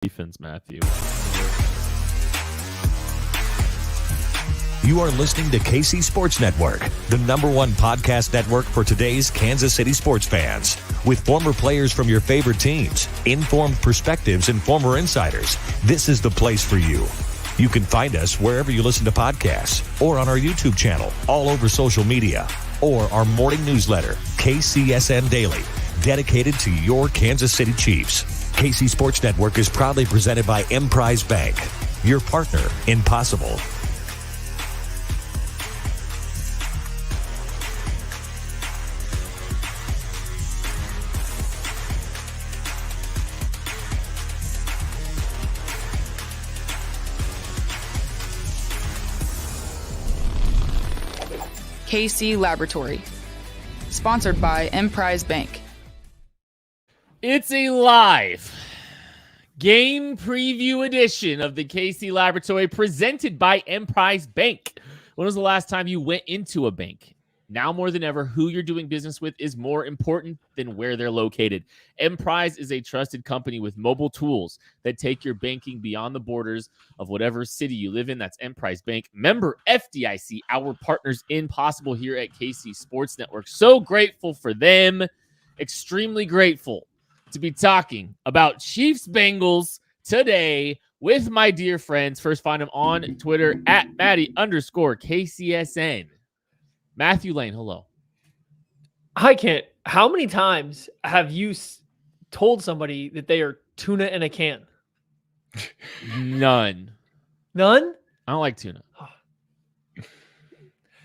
defense, Matthew. You are listening to KC Sports Network, the #1 podcast network for today's Kansas City sports fans. With former players from your favorite teams, informed perspectives, and former insiders, this is the place for you. You can find us wherever you listen to podcasts or on our YouTube channel, all over social media, or our morning newsletter, KCSN Daily, dedicated to your Kansas City Chiefs. KC Sports Network is proudly presented by Emprise Bank, your partner in possible. KC Laboratory, sponsored by Emprise Bank. It's a live game preview edition of the KC Laboratory presented by Emprise Bank. When was the last time you went into a bank? Now more than ever, who you're doing business with is more important than where they're located. Emprise is a trusted company with mobile tools that take your banking beyond the borders of whatever city you live in. That's Emprise Bank. Member FDIC, our partners in Possible here at KC Sports Network. So grateful for them. Extremely grateful to be talking about Chiefs Bengals today with my dear friends. First, find them on Twitter at Matty_KCSN. Matthew Lane, hello. I can't. How many times have you told somebody that they are tuna in a can? None. None? I don't like tuna.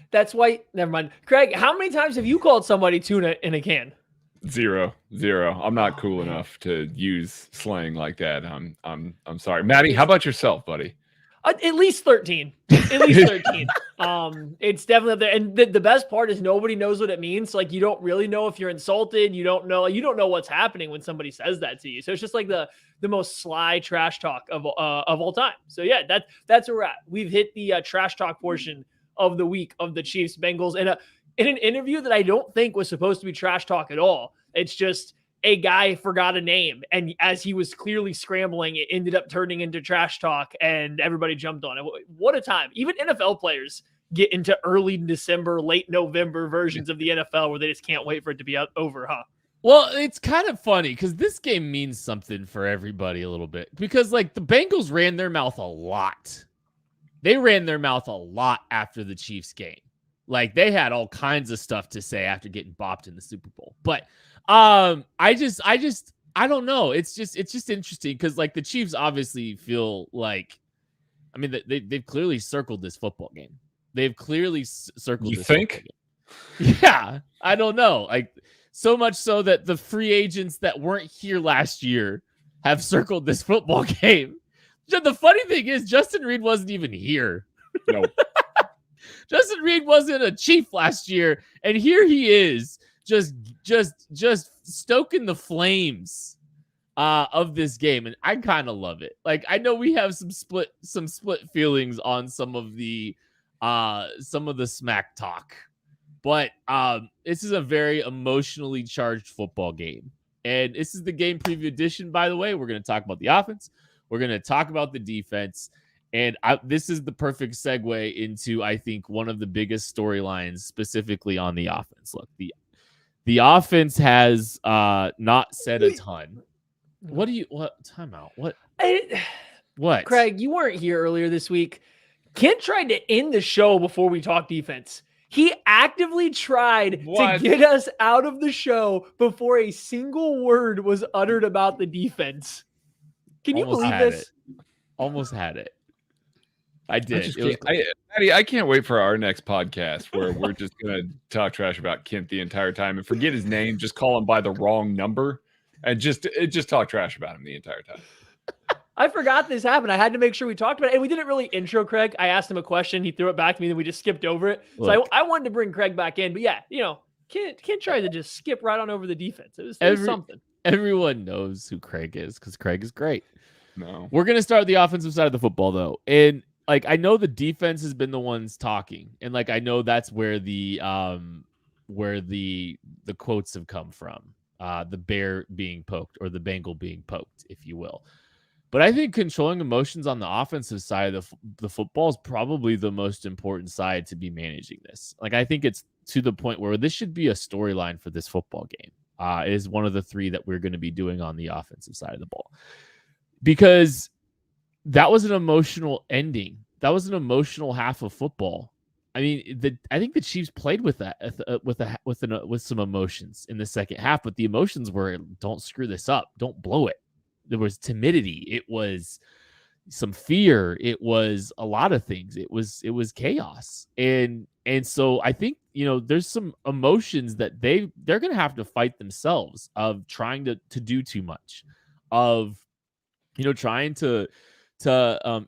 That's why. Never mind. Craig, how many times have you called somebody tuna in a can? Zero. I'm not cool enough to use slang like that. I'm sorry. Maddie, how about yourself, buddy? At least 13. At least 13. It's definitely up there. And the best part is nobody knows what it means. Like, you don't really know if you're insulted. You don't know what's happening when somebody says that to you. So it's just like the most sly trash talk of all time. So yeah, that's where we're at. We've hit the trash talk portion of the week of the Chiefs Bengals in an interview that I don't think was supposed to be trash talk at all. It's just a guy forgot a name, and as he was clearly scrambling, it ended up turning into trash talk, and everybody jumped on it. What a time. Even NFL players get into early December, late November versions of the NFL where they just can't wait for it to be over, huh? Well, it's kind of funny because this game means something for everybody a little bit, because like the Bengals ran their mouth a lot. They ran their mouth a lot after the Chiefs game. Like, they had all kinds of stuff to say after getting bopped in the Super Bowl. But I don't know. It's just interesting because like the Chiefs obviously feel like, I mean, they've clearly circled this football game. They've clearly circled. You this think? Game. Yeah, I don't know. Like, so much so that the free agents that weren't here last year have circled this football game. The funny thing is, Justin Reed wasn't even here. No. Justin Reed wasn't a Chief last year, and here he is, just stoking the flames of this game, and I kind of love it. Like, I know we have some split feelings on some of the smack talk, but this is a very emotionally charged football game, and this is the game preview edition. By the way, we're going to talk about the offense, we're going to talk about the defense. And this is the perfect segue into, I think, one of the biggest storylines specifically on the offense. Look, the offense has not said a ton. What timeout? What? Craig, you weren't here earlier this week. Kent tried to end the show before we talked defense. He actively tried to get us out of the show before a single word was uttered about the defense. Can you believe this? Almost had it. I did. Maddie, I can't wait for our next podcast where we're just going to talk trash about Kent the entire time and forget his name, just call him by the wrong number, and just talk trash about him the entire time. I forgot this happened. I had to make sure we talked about it. And we didn't really intro Craig. I asked him a question. He threw it back to me. Then we just skipped over it. Look, so I wanted to bring Craig back in. But yeah, Kent tried to just skip right on over the defense. It was something. Everyone knows who Craig is because Craig is great. No. We're going to start the offensive side of the football, though. And like, I know the defense has been the ones talking, and like, I know that's where the quotes have come from. The bear being poked, or the Bengal being poked, if you will. But I think controlling emotions on the offensive side of the football is probably the most important side to be managing this. Like, I think it's to the point where this should be a storyline for this football game. It is one of the 3 that we're going to be doing on the offensive side of the ball, because that was an emotional ending. That was an emotional half of football. I mean, I think the Chiefs played with that, with some emotions in the second half, but the emotions were, don't screw this up, don't blow it. There was timidity. It was some fear. It was a lot of things. It was chaos. And so I think, there's some emotions that they're going to have to fight themselves, of trying to do too much, of, trying to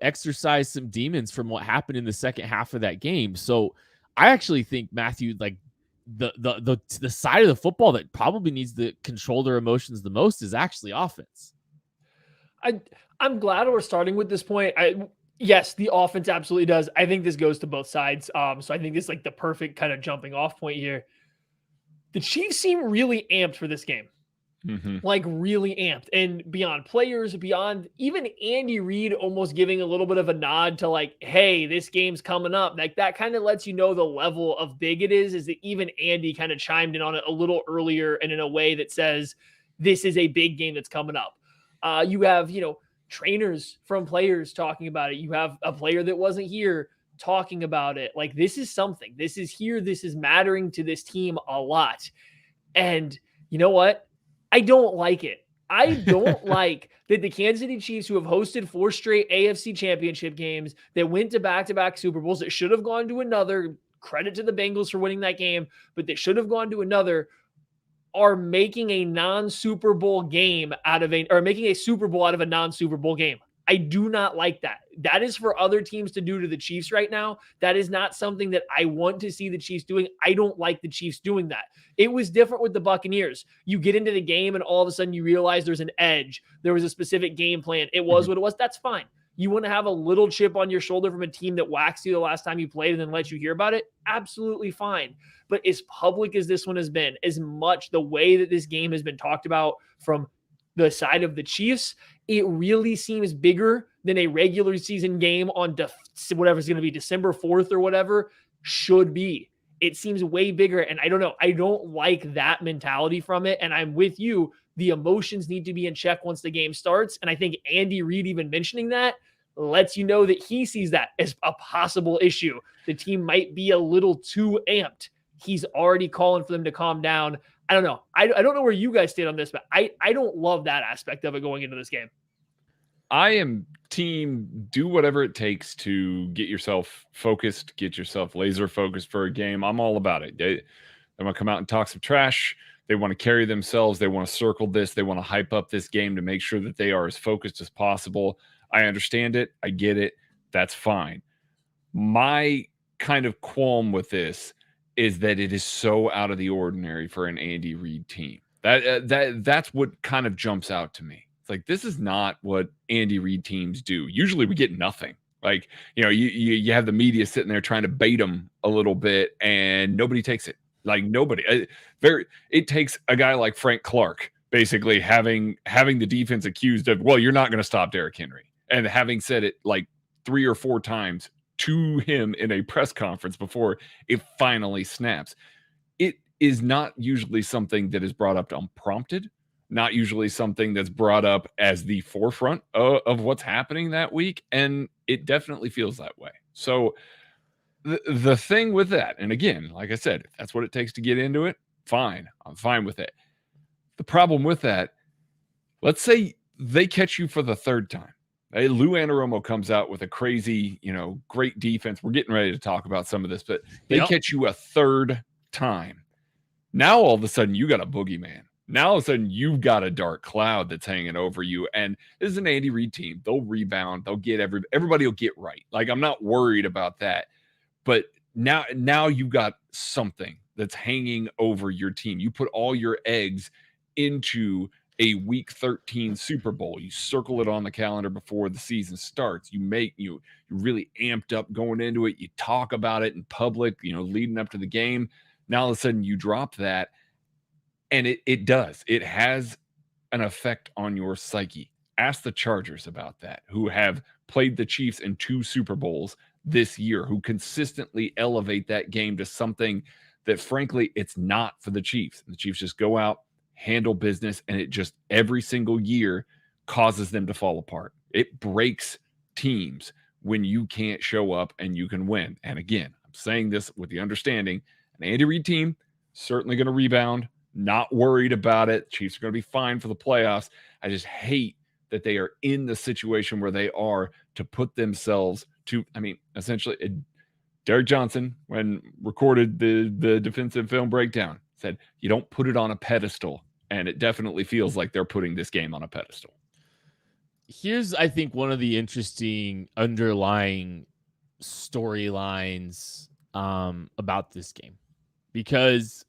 exercise some demons from what happened in the second half of that game. So I actually think, Matthew, like, the side of the football that probably needs to control their emotions the most is actually offense. I'm glad we're starting with this point. Yes, the offense absolutely does. I think this goes to both sides. So I think this is like the perfect kind of jumping off point here. The Chiefs seem really amped for this game. Like, really amped, and beyond players, beyond even Andy Reid almost giving a little bit of a nod to, like, hey, this game's coming up. Like, that kind of lets you know the level of big it is that even Andy kind of chimed in on it a little earlier, and in a way that says this is a big game that's coming up. You have, trainers from players talking about it. You have a player that wasn't here talking about it. Like, this is something. This is here. This is mattering to this team a lot. And you know what? I don't like it. I don't like that the Kansas City Chiefs, who have hosted 4 straight AFC championship games, that went to back-to-back Super Bowls, that should have gone to another, credit to the Bengals for winning that game, but they should have gone to another, are making a non-Super Bowl game making a Super Bowl out of a non-Super Bowl game. I do not like that. That is for other teams to do to the Chiefs right now. That is not something that I want to see the Chiefs doing. I don't like the Chiefs doing that. It was different with the Buccaneers. You get into the game and all of a sudden you realize there's an edge. There was a specific game plan. It was what it was. That's fine. You want to have a little chip on your shoulder from a team that waxed you the last time you played and then let you hear about it? Absolutely fine. But as public as this one has been, as much the way that this game has been talked about from the side of the Chiefs, it really seems bigger than a regular season game on whatever's going to be December 4th or whatever should be. It seems way bigger. And I don't know. I don't like that mentality from it. And I'm with you. The emotions need to be in check once the game starts. And I think Andy Reid even mentioning that lets you know that he sees that as a possible issue. The team might be a little too amped. He's already calling for them to calm down. I don't know. I don't know where you guys stand on this, but I don't love that aspect of it going into this game. I am team do whatever it takes to get yourself focused, get yourself laser focused for a game. I'm all about it. They want to come out and talk some trash. They want to carry themselves. They want to circle this. They want to hype up this game to make sure that they are as focused as possible. I understand it. I get it. That's fine. My kind of qualm with this is that it is so out of the ordinary for an Andy Reid team. That's what kind of jumps out to me. It's like, this is not what Andy Reid teams do. Usually we get nothing. Like, you have the media sitting there trying to bait them a little bit and nobody takes it. Like, nobody. It takes a guy like Frank Clark basically having the defense accused of, well, you're not going to stop Derrick Henry. And having said it like 3 or 4 times to him in a press conference before it finally snaps. It is not usually something that is brought up unprompted, not usually something that's brought up as the forefront of what's happening that week. And it definitely feels that way. So the thing with that, and again, like I said, if that's what it takes to get into it, fine. I'm fine with it. The problem with that, let's say they catch you for the 3rd time. Lou Anarumo comes out with a crazy, great defense. We're getting ready to talk about some of this, but they catch you a 3rd time. Now, all of a sudden, you got a boogeyman. Now, all of a sudden, you've got a dark cloud that's hanging over you. And this is an Andy Reid team. They'll rebound. They'll get everybody will get right. Like, I'm not worried about that. But now you've got something that's hanging over your team. You put all your eggs into a week 13 Super Bowl. You circle it on the calendar before the season starts. You're really amped up going into it. You talk about it in public, leading up to the game. Now all of a sudden you drop that, and it does. It has an effect on your psyche. Ask the Chargers about that, who have played the Chiefs in 2 Super Bowls this year, who consistently elevate that game to something that, frankly, it's not for the Chiefs. The Chiefs just go out, handle business, and it just every single year causes them to fall apart. It breaks teams when you can't show up and you can win. And again, I'm saying this with the understanding an Andy Reid team certainly going to rebound, not worried about it. Chiefs are going to be fine for the playoffs. I just hate that they are in the situation where they are to put themselves to, I mean, essentially, Derek Johnson, when recorded the defensive film breakdown, said, you don't put it on a pedestal. And it definitely feels like they're putting this game on a pedestal. Here's, I think, one of the interesting underlying storylines about this game, because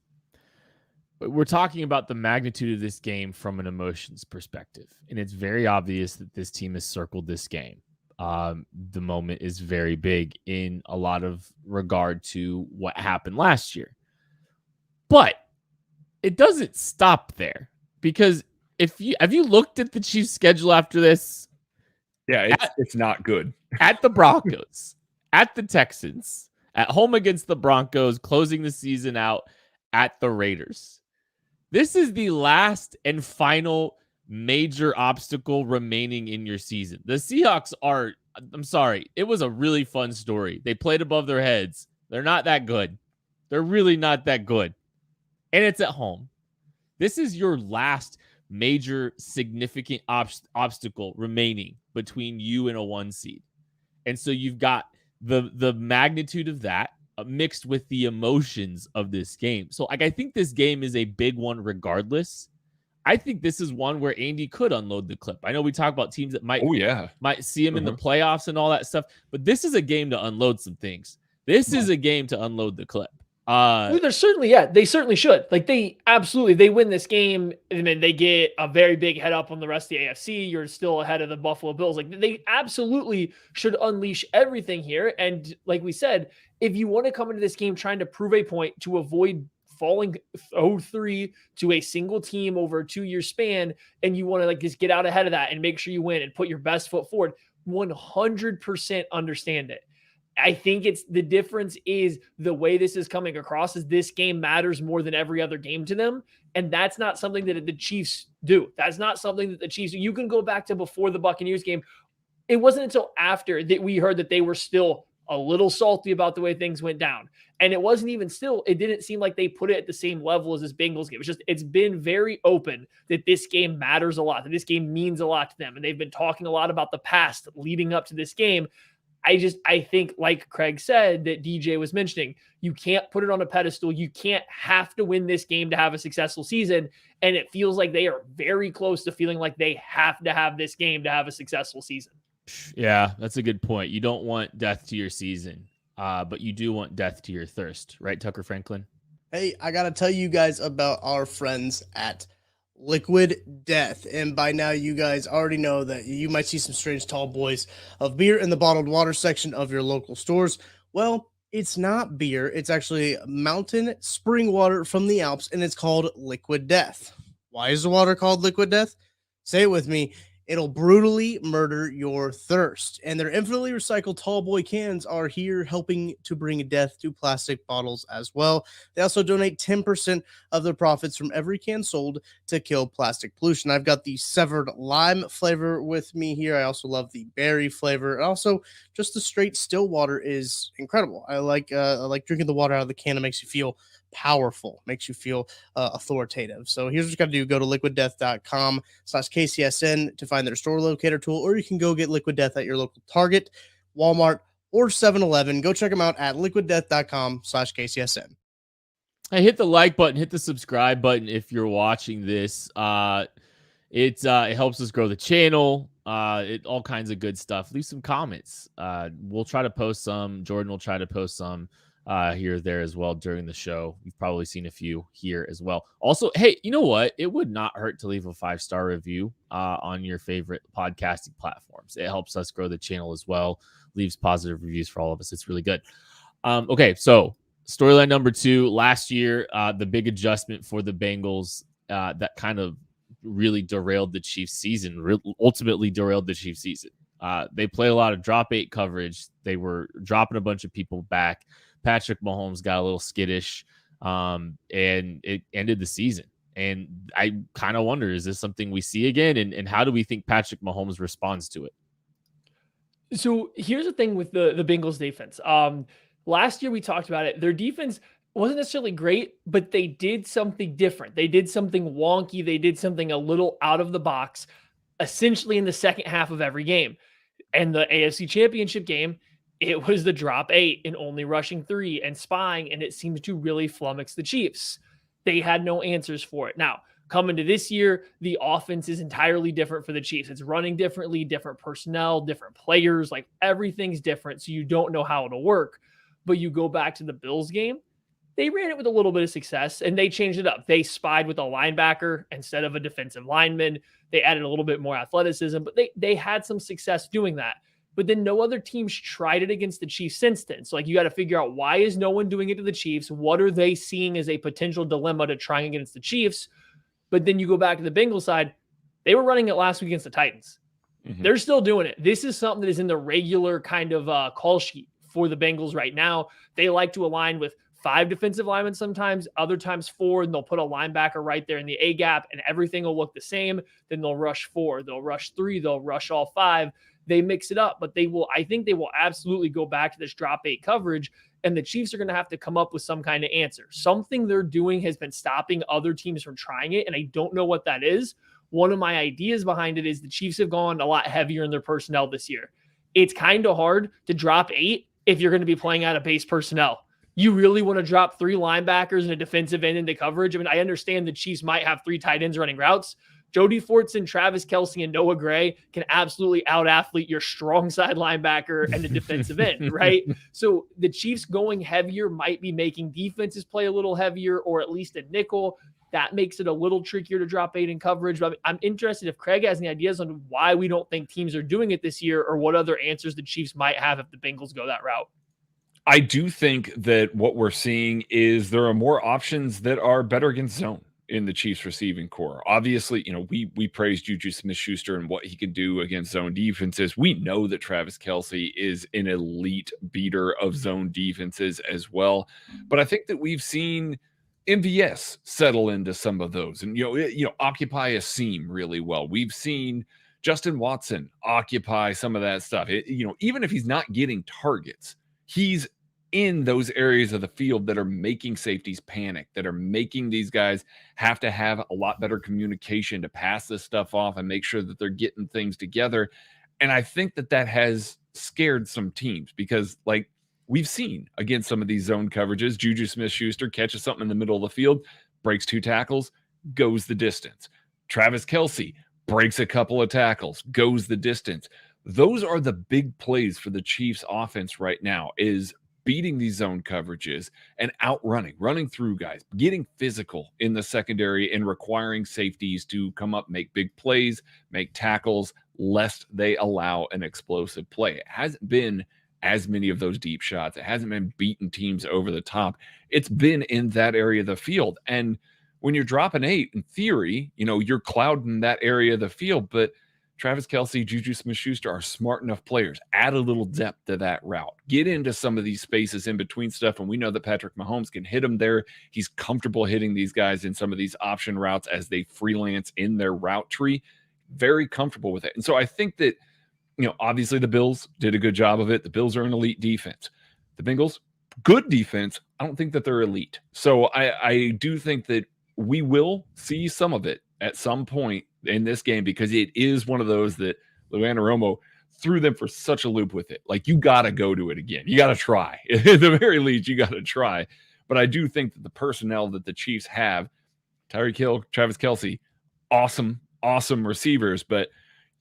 we're talking about the magnitude of this game from an emotions perspective, and it's very obvious that this team has circled this game. The moment is very big in a lot of regard to what happened last year, but it doesn't stop there, because have you looked at the Chiefs' schedule after this? Yeah, it's not good. At the Broncos, at the Texans, at home against the Broncos, closing the season out at the Raiders. This is the last and final major obstacle remaining in your season. The Seahawks are, I'm sorry, it was a really fun story. They played above their heads. They're not that good. They're really not that good. And it's at home. This is your last major significant obstacle remaining between you and a 1 seed. And so you've got the magnitude of that mixed with the emotions of this game. So I think this game is a big one regardless. I think this is one where Andy could unload the clip. I know we talk about teams that might see him in the playoffs and all that stuff, but this is a game to unload some things. This is a game to unload the clip. There's certainly, they certainly should. Like, they win this game, and then they get a very big head up on the rest of the AFC. You're still ahead of the Buffalo Bills. Like, they absolutely should unleash everything here. And like we said, if you want to come into this game trying to prove a point to avoid falling 0-3 to a single team over a 2-year span, and you want to just get out ahead of that and make sure you win and put your best foot forward, 100% understand it. I think it's the difference is the way this is coming across is this game matters more than every other game to them. And that's not something that the Chiefs do. That's not something that the Chiefs do. You can go back to before the Buccaneers game. It wasn't until after that we heard that they were still a little salty about the way things went down. And it wasn't even still, it didn't seem like they put it at the same level as this Bengals game. It's been very open that this game matters a lot, that this game means a lot to them. And they've been talking a lot about the past leading up to this game. I think, like Craig said, that DJ was mentioning, you can't put it on a pedestal. You can't have to win this game to have a successful season. And it feels like they are very close to feeling like they have to have this game to have a successful season. Yeah, that's a good point. You don't want death to your season, but you do want death to your thirst. Right, Tucker Franklin? Hey, I got to tell you guys about our friends at Liquid Death. And by now you guys already know that you might see some strange tall boys of beer in the bottled water section of your local stores. Well, it's not beer. It's actually mountain spring water from the Alps, and it's called Liquid Death. Why is the water called Liquid Death? Say it with me. It'll brutally murder your thirst. And their infinitely recycled tall boy cans are here helping to bring death to plastic bottles as well. They also donate 10% of their profits from every can sold to kill plastic pollution. I've got the severed lime flavor with me here. I also love the berry flavor. And also, just the straight still water is incredible. I like drinking the water out of the can. It makes you feel powerful, makes you feel authoritative. So here's what you got to do. Go to liquiddeath.com/KCSN to find their store locator tool, or you can go get Liquid Death at your local Target, Walmart, or 7-Eleven. Go check them out at liquiddeath.com/KCSN. Hey, hit the like button, hit the subscribe button if you're watching this. It helps us grow the channel. All kinds of good stuff. Leave some comments. We'll try to post some. Jordan will try to post some here or there as well during the show. You've probably seen a few here as well. Also, hey, you know what? It would not hurt to leave a 5-star review on your favorite podcasting platforms. It helps us grow the channel as well. Leaves positive reviews for all of us. It's really good. Okay, so storyline number 2. Last year, the big adjustment for the Bengals that kind of really derailed the Chiefs season, ultimately derailed the Chiefs season. They play a lot of drop 8 coverage. They were dropping a bunch of people back. Patrick Mahomes got a little skittish, and it ended the season. And I kind of wonder, is this something we see again? And how do we think Patrick Mahomes responds to it? So here's the thing with the Bengals defense. Last year we talked about it. Their defense wasn't necessarily great, but they did something different. They did something wonky. They did something a little out of the box, essentially in the second half of every game. And the AFC Championship game, it was the drop 8 and only rushing 3 and spying, and it seems to really flummox the Chiefs. They had no answers for it. Now, coming to this year, the offense is entirely different for the Chiefs. It's running differently, different personnel, different players, like everything's different. So you don't know how it'll work. But you go back to the Bills game, they ran it with a little bit of success and they changed it up. They spied with a linebacker instead of a defensive lineman. They added a little bit more athleticism, but they had some success doing that. But then no other teams tried it against the Chiefs since then. So like you got to figure out, why is no one doing it to the Chiefs? What are they seeing as a potential dilemma to trying against the Chiefs? But then you go back to the Bengals side, they were running it last week against the Titans. Mm-hmm. They're still doing it. This is something that is in the regular kind of call sheet for the Bengals right now. They like to align with 5 defensive linemen sometimes, other times 4, and they'll put a linebacker right there in the A gap and everything will look the same. Then they'll rush 4, they'll rush 3, they'll rush all 5. They mix it up, but I think they will absolutely go back to this drop 8 coverage, and the Chiefs are going to have to come up with some kind of answer. Something they're doing has been stopping other teams from trying it, and I don't know what that is. One of my ideas behind it is the Chiefs have gone a lot heavier in their personnel this year. It's kind of hard to drop 8 if you're going to be playing out of base personnel. You really want to drop 3 linebackers and a defensive end into coverage? I mean, I understand the Chiefs might have 3 tight ends running routes. Jody Fortson, Travis Kelce, and Noah Gray can absolutely out-athlete your strong side linebacker and the defensive end, right? So the Chiefs going heavier might be making defenses play a little heavier, or at least a nickel. That makes it a little trickier to drop 8 in coverage. But I'm interested if Craig has any ideas on why we don't think teams are doing it this year, or what other answers the Chiefs might have if the Bengals go that route. I do think that what we're seeing is there are more options that are better against zone in the Chiefs receiving core. Obviously, we praised Juju Smith-Schuster and what he can do against zone defenses. We know that Travis Kelce is an elite beater of zone defenses as well. But I think that we've seen MVS settle into some of those and, occupy a seam really well. We've seen Justin Watson occupy some of that stuff. Even if he's not getting targets, he's in those areas of the field that are making safeties panic, that are making these guys have to have a lot better communication to pass this stuff off and make sure that they're getting things together. And I think that has scared some teams because, like we've seen against some of these zone coverages, Juju Smith-Schuster catches something in the middle of the field, breaks 2 tackles, goes the distance. Travis Kelce breaks a couple of tackles, goes the distance. Those are the big plays for the Chiefs offense right now, is beating these zone coverages and running through guys, getting physical in the secondary and requiring safeties to come up, make big plays, make tackles, lest they allow an explosive play. It hasn't been as many of those deep shots. It hasn't been beating teams over the top. It's been in that area of the field. And when you're dropping 8, in theory, you're clouding that area of the field, but Travis Kelce, Juju Smith-Schuster are smart enough players. Add a little depth to that route. Get into some of these spaces in between stuff, and we know that Patrick Mahomes can hit them there. He's comfortable hitting these guys in some of these option routes as they freelance in their route tree. Very comfortable with it. And so I think that, obviously the Bills did a good job of it. The Bills are an elite defense. The Bengals, good defense. I don't think that they're elite. So I do think that we will see some of it at some point in this game, because it is one of those that Lou Anarumo threw them for such a loop with it. Like, you got to go to it again. You got to try. At the very least, you got to try. But I do think that the personnel that the Chiefs have, Tyreek Hill, Travis Kelce, awesome receivers, but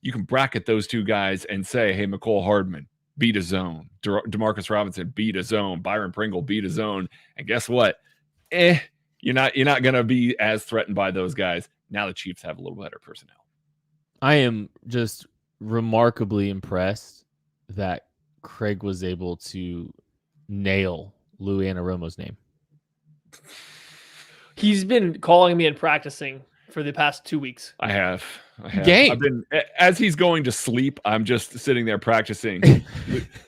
you can bracket those 2 guys and say, hey, McCole Hardman, beat a zone. Demarcus Robinson, beat a zone. Byron Pringle, beat a zone. And guess what? You're not going to be as threatened by those guys. Now the Chiefs have a little better personnel. I am just remarkably impressed that Craig was able to nail Lou Anarumo's name. He's been calling me and practicing for the past 2 weeks. I have. Game. I've been, as he's going to sleep, I'm just sitting there practicing.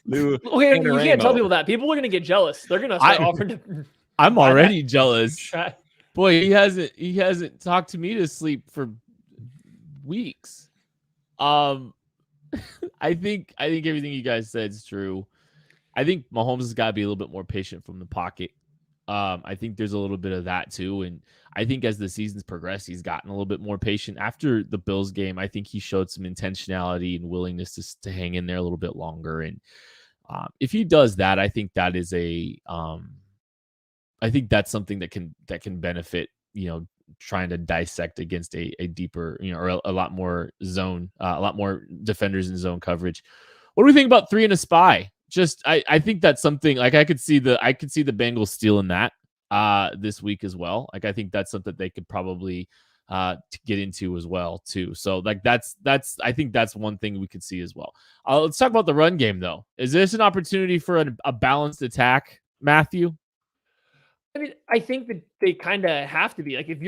Lou, Okay, you can't tell people that. People are going to get jealous. They're going to start offering to. I'm already jealous. Try. Boy, he hasn't talked to me to sleep for weeks. I think everything you guys said is true. I think Mahomes has got to be a little bit more patient from the pocket. I think there's a little bit of that too, and I think as the season's progressed, he's gotten a little bit more patient. After the Bills game, I think he showed some intentionality and willingness to hang in there a little bit longer. And if he does that, I think that is I think that's something that can benefit, trying to dissect against a deeper, or a lot more zone, a lot more defenders in zone coverage. What do we think about 3 and a spy? Just, I think that's something like I could see the Bengals stealing that this week as well. Like, I think that's something they could probably get into as well too. So like I think that's one thing we could see as well. Let's talk about the run game though. Is this an opportunity for a balanced attack, Matthew? I mean, I think that they kind of have to be. Like, if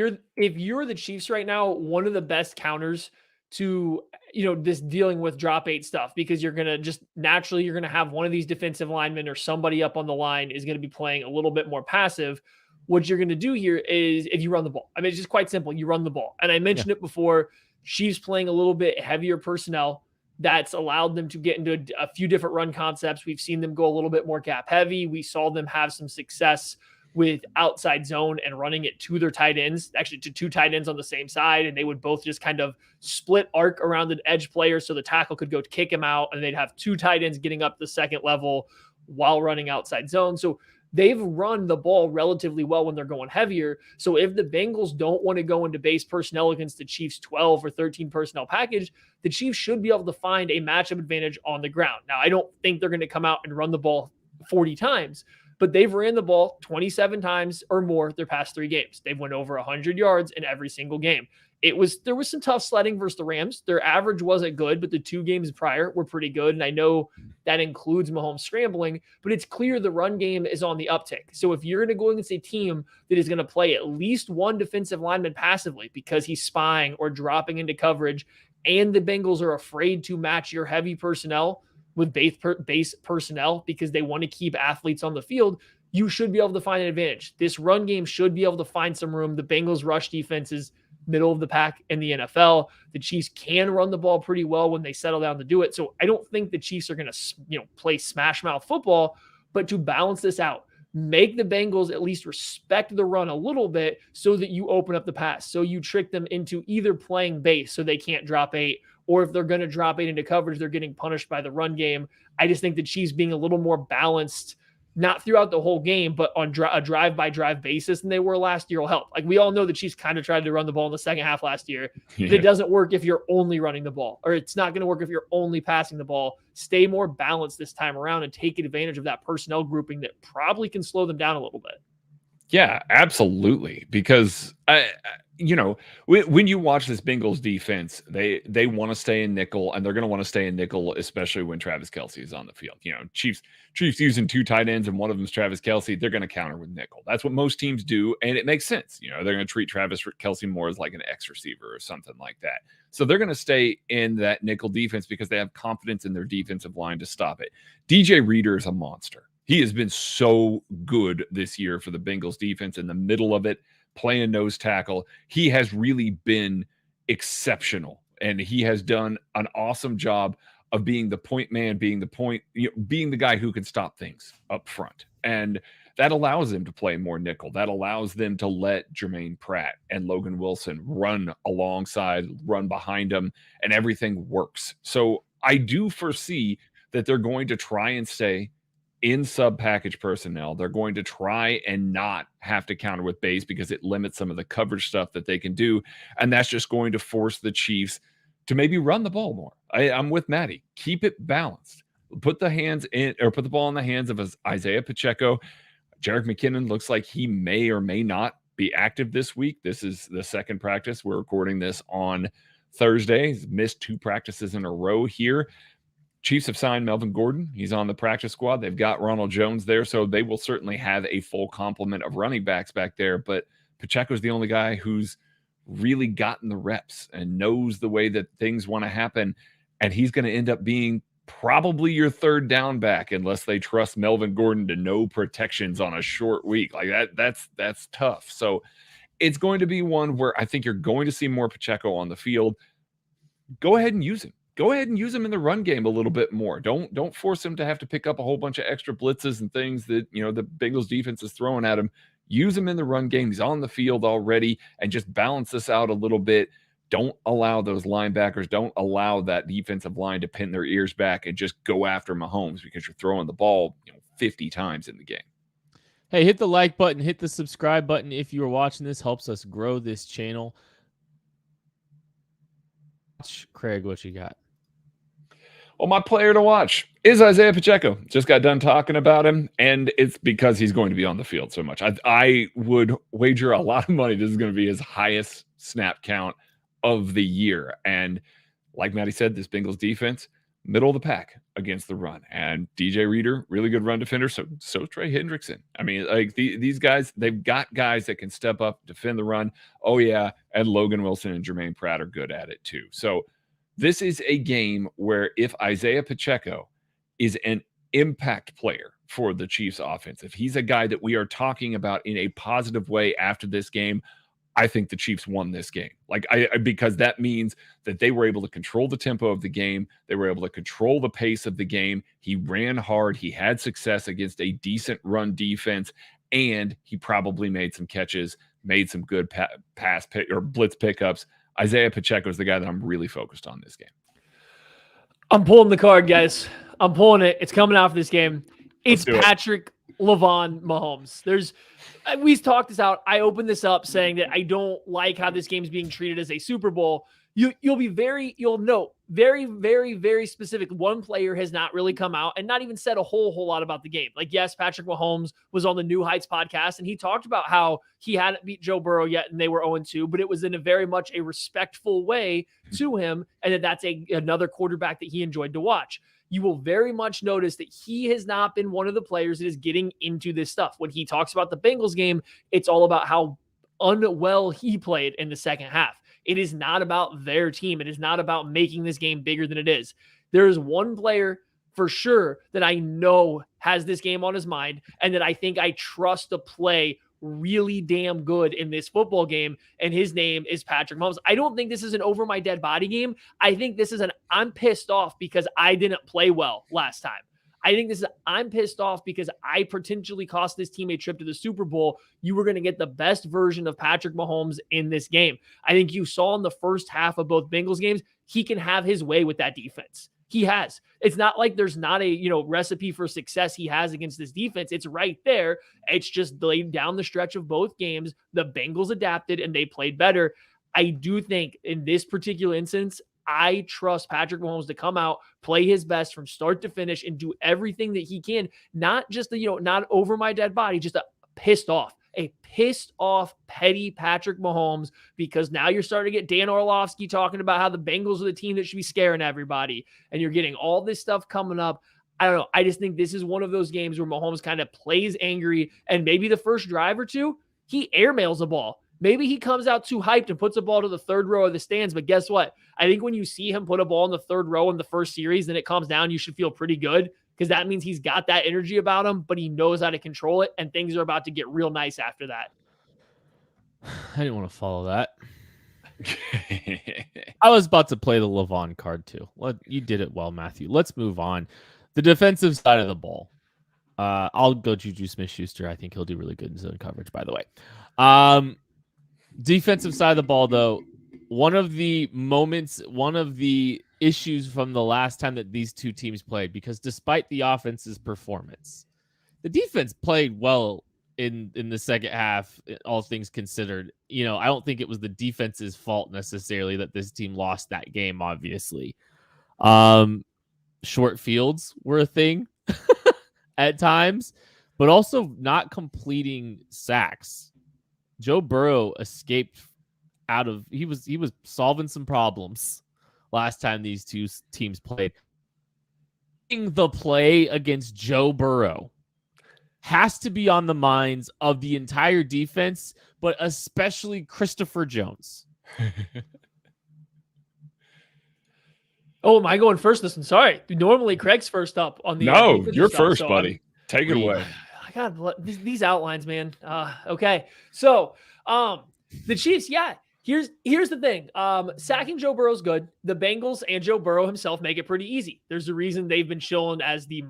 you're the Chiefs right now, one of the best counters to, this dealing with drop 8 stuff, because you're going to have one of these defensive linemen or somebody up on the line is going to be playing a little bit more passive. What you're going to do here is, if you run the ball, I mean, it's just quite simple. You run the ball. And I mentioned it before, Chiefs playing a little bit heavier personnel. That's allowed them to get into a few different run concepts. We've seen them go a little bit more gap heavy. We saw them have some success with outside zone and running it to their tight ends, actually to 2 tight ends on the same side. And they would both just kind of split arc around the edge player, so the tackle could go kick him out, and they'd have 2 tight ends getting up the second level while running outside zone. So they've run the ball relatively well when they're going heavier. So if the Bengals don't want to go into base personnel against the Chiefs 12 or 13 personnel package, the Chiefs should be able to find a matchup advantage on the ground. Now, I don't think they're going to come out and run the ball 40 times, but they've ran the ball 27 times or more their past 3 games. They've went over 100 yards in every single game. There was some tough sledding versus the Rams. Their average wasn't good, but the 2 games prior were pretty good. And I know that includes Mahomes scrambling, but it's clear the run game is on the uptick. So if you're going to go against a team that is going to play at least one defensive lineman passively because he's spying or dropping into coverage, and the Bengals are afraid to match your heavy personnel with base personnel because they want to keep athletes on the field, you should be able to find an advantage. This run game should be able to find some room. The Bengals rush defense is middle of the pack in the NFL. The Chiefs can run the ball pretty well when they settle down to do it. So I don't think the Chiefs are going to, play smash mouth football, but to balance this out, make the Bengals at least respect the run a little bit so that you open up the pass. So you trick them into either playing base so they can't drop 8, or if they're going to drop 8 into coverage, they're getting punished by the run game. I just think the Chiefs being a little more balanced, not throughout the whole game, but on a drive-by-drive basis than they were last year will help. Like, we all know the Chiefs kind of tried to run the ball in the second half last year. But it doesn't work if you're only running the ball, or it's not going to work if you're only passing the ball. Stay more balanced this time around and take advantage of that personnel grouping that probably can slow them down a little bit. Yeah, absolutely. Because when you watch this Bengals defense, they want to stay in nickel, and they're going to want to stay in nickel, especially when Travis Kelce is on the field. Chiefs using 2 tight ends and one of them is Travis Kelce. They're going to counter with nickel. That's what most teams do, and it makes sense. They're going to treat Travis Kelce more as like an X receiver or something like that. So they're going to stay in that nickel defense because they have confidence in their defensive line to stop it. DJ Reader is a monster. He has been so good this year for the Bengals defense in the middle of it, playing nose tackle. He has really been exceptional, and he has done an awesome job of being the point man, being the guy who can stop things up front. And that allows them to play more nickel. That allows them to let Jermaine Pratt and Logan Wilson run alongside, run behind them, and everything works. So I do foresee that they're going to try and stay in sub-package personnel. They're going to try and not have to counter with base because it limits some of the coverage stuff that they can do. And that's just going to force the Chiefs to maybe run the ball more. I'm with Maddie. Keep it balanced. Put the ball in the hands of Isaiah Pacheco. Jerick McKinnon looks like he may or may not be active this week. This is the second practice. We're recording this on Thursday. He's missed 2 practices in a row here. Chiefs have signed Melvin Gordon. He's on the practice squad. They've got Ronald Jones there, so they will certainly have a full complement of running backs back there. But Pacheco's the only guy who's really gotten the reps and knows the way that things want to happen. And he's going to end up being probably your third down back unless they trust Melvin Gordon to no protections on a short week. Like that's tough. So it's going to be one where I think you're going to see more Pacheco on the field. Go ahead and use him. Go ahead and use him in the run game a little bit more. Don't force him to have to pick up a whole bunch of extra blitzes and things that, the Bengals defense is throwing at him. Use him in the run game. He's on the field already, and just balance this out a little bit. Don't allow those linebackers, don't allow that defensive line to pin their ears back and just go after Mahomes because you're throwing the ball 50 times in the game. Hey, hit the like button, hit the subscribe button if you are watching this. Helps us grow this channel. Craig, what you got? Well, my player to watch is Isaiah Pacheco. Just got done talking about him, and it's because he's going to be on the field so much. I would wager a lot of money this is going to be his highest snap count of the year. And like Matty said, this Bengals defense, middle of the pack against the run. And DJ Reader, really good run defender. So Trey Hendrickson. I mean, like these guys, they've got guys that can step up, defend the run. Oh, yeah. And Logan Wilson and Jermaine Pratt are good at it too. So this is a game where if Isaiah Pacheco is an impact player for the Chiefs offense, if he's a guy that we are talking about in a positive way after this game, I think the Chiefs won this game. Because that means that they were able to control the tempo of the game. They were able to control the pace of the game. He ran hard. He had success against a decent run defense, and he probably made some catches, made some good pass pick or blitz pickups. Isaiah Pacheco is the guy that I'm really focused on this game. I'm pulling the card, guys. I'm pulling it. It's coming out for this game. It's Patrick LeVon Mahomes. We've talked this out. I opened this up saying that I don't like how this game's being treated as a Super Bowl. You'll note very, very, very specific. One player has not really come out and not even said a whole lot about the game. Like, yes, Patrick Mahomes was on the New Heights podcast, and he talked about how he hadn't beat Joe Burrow yet, and they were 0-2, but it was in a very much a respectful way to him, and that's another quarterback that he enjoyed to watch. You will very much notice that he has not been one of the players that is getting into this stuff. When he talks about the Bengals game, it's all about how unwell he played in the second half. It is not about their team. It is not about making this game bigger than it is. There is one player for sure that I know has this game on his mind and that I think I trust to play really damn good in this football game, and his name is Patrick Mahomes. I don't think this is an over my dead body game. I think this is I'm pissed off because I didn't play well last time. I think I'm pissed off because I potentially cost this team a trip to the Super Bowl. You were going to get the best version of Patrick Mahomes in this game. I think you saw in the first half of both Bengals games, he can have his way with that defense. He has. It's not like there's not a, recipe for success he has against this defense. It's right there. It's just laid down the stretch of both games. The Bengals adapted and they played better. I do think in this particular instance, I trust Patrick Mahomes to come out, play his best from start to finish, and do everything that he can. Not just not over my dead body, just a pissed off, petty Patrick Mahomes, because now you're starting to get Dan Orlovsky talking about how the Bengals are the team that should be scaring everybody, and you're getting all this stuff coming up. I don't know. I just think this is one of those games where Mahomes kind of plays angry, and maybe the first drive or two, he airmails the ball. Maybe he comes out too hyped and puts a ball to the third row of the stands. But guess what? I think when you see him put a ball in the third row in the first series, then it calms down. You should feel pretty good because that means he's got that energy about him, but he knows how to control it. And things are about to get real nice after that. I didn't want to follow that. I was about to play the LeVon card too. You did it well, Matthew. Let's move on. The defensive side of the ball. I'll go Juju Smith-Schuster. I think he'll do really good in zone coverage, by the way. Defensive side of the ball, though, one of the issues from the last time that these two teams played, because despite the offense's performance, the defense played well in the second half, all things considered. I don't think it was the defense's fault necessarily that this team lost that game, obviously. Short fields were a thing at times, but also not completing sacks. Joe Burrow escaped he was solving some problems last time these two teams played. The play against Joe Burrow has to be on the minds of the entire defense, but especially Christopher Jones. Oh, am I going first this one? Sorry. Normally Craig's first up on the No, defensive you're stuff, first, so buddy. Take it away. I got these outlines, man. Okay. So, the Chiefs, yeah. Here's the thing. Sacking Joe Burrow's good. The Bengals and Joe Burrow himself make it pretty easy. There's a reason they've been shown as the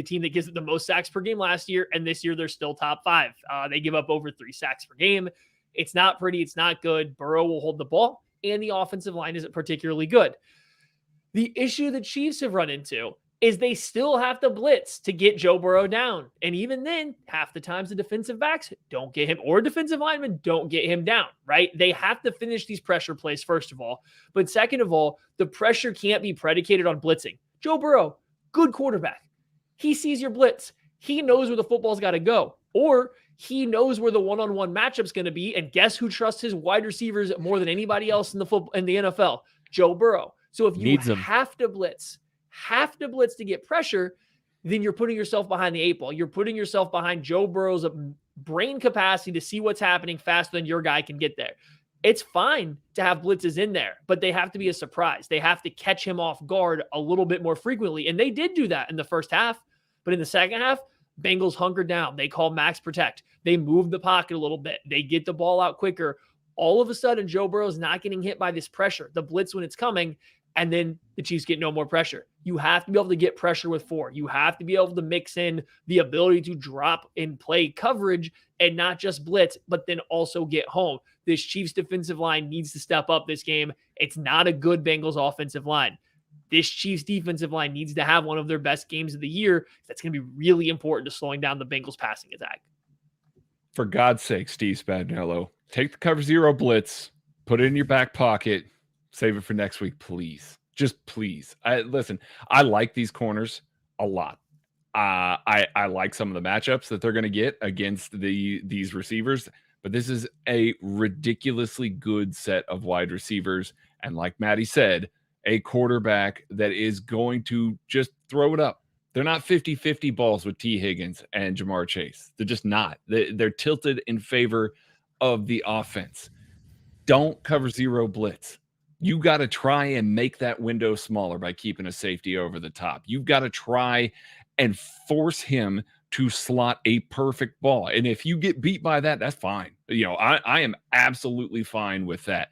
team that gives it the most sacks per game last year, and this year they're still top 5. They give up over 3 sacks per game. It's not pretty. It's not good. Burrow will hold the ball, and the offensive line isn't particularly good. The issue the Chiefs have run into is they still have to blitz to get Joe Burrow down. And even then, half the times the defensive backs don't get him, or defensive linemen don't get him down, right? They have to finish these pressure plays, first of all. But second of all, the pressure can't be predicated on blitzing. Joe Burrow, good quarterback. He sees your blitz. He knows where the football's got to go. Or he knows where the one-on-one matchup's going to be. And guess who trusts his wide receivers more than anybody else in the NFL? Joe Burrow. So if you have to blitz to get pressure, then you're putting yourself behind the 8 ball. You're putting yourself behind Joe Burrow's brain capacity to see what's happening faster than your guy can get there. It's fine to have blitzes in there, but they have to be a surprise. They have to catch him off guard a little bit more frequently. And they did do that in the first half. But in the second half, Bengals hunkered down. They called max protect. They moved the pocket a little bit. They get the ball out quicker. All of a sudden, Joe Burrow's not getting hit by this pressure, the blitz when it's coming. And then the Chiefs get no more pressure. You have to be able to get pressure with 4. You have to be able to mix in the ability to drop and play coverage and not just blitz, but then also get home. This Chiefs defensive line needs to step up this game. It's not a good Bengals offensive line. This Chiefs defensive line needs to have one of their best games of the year. That's going to be really important to slowing down the Bengals passing attack. For God's sake, Steve Spagnuolo, take the cover 0 blitz, put it in your back pocket. Save it for next week, please. Just please. I like these corners a lot. I like some of the matchups that they're going to get against these receivers, but this is a ridiculously good set of wide receivers. And like Maddie said, a quarterback that is going to just throw it up. They're not 50-50 balls with T. Higgins and Jamar Chase. They're just not. They're tilted in favor of the offense. Don't cover 0 blitz. You got to try and make that window smaller by keeping a safety over the top. You've got to try and force him to slot a perfect ball. And if you get beat by that, that's fine. I am absolutely fine with that.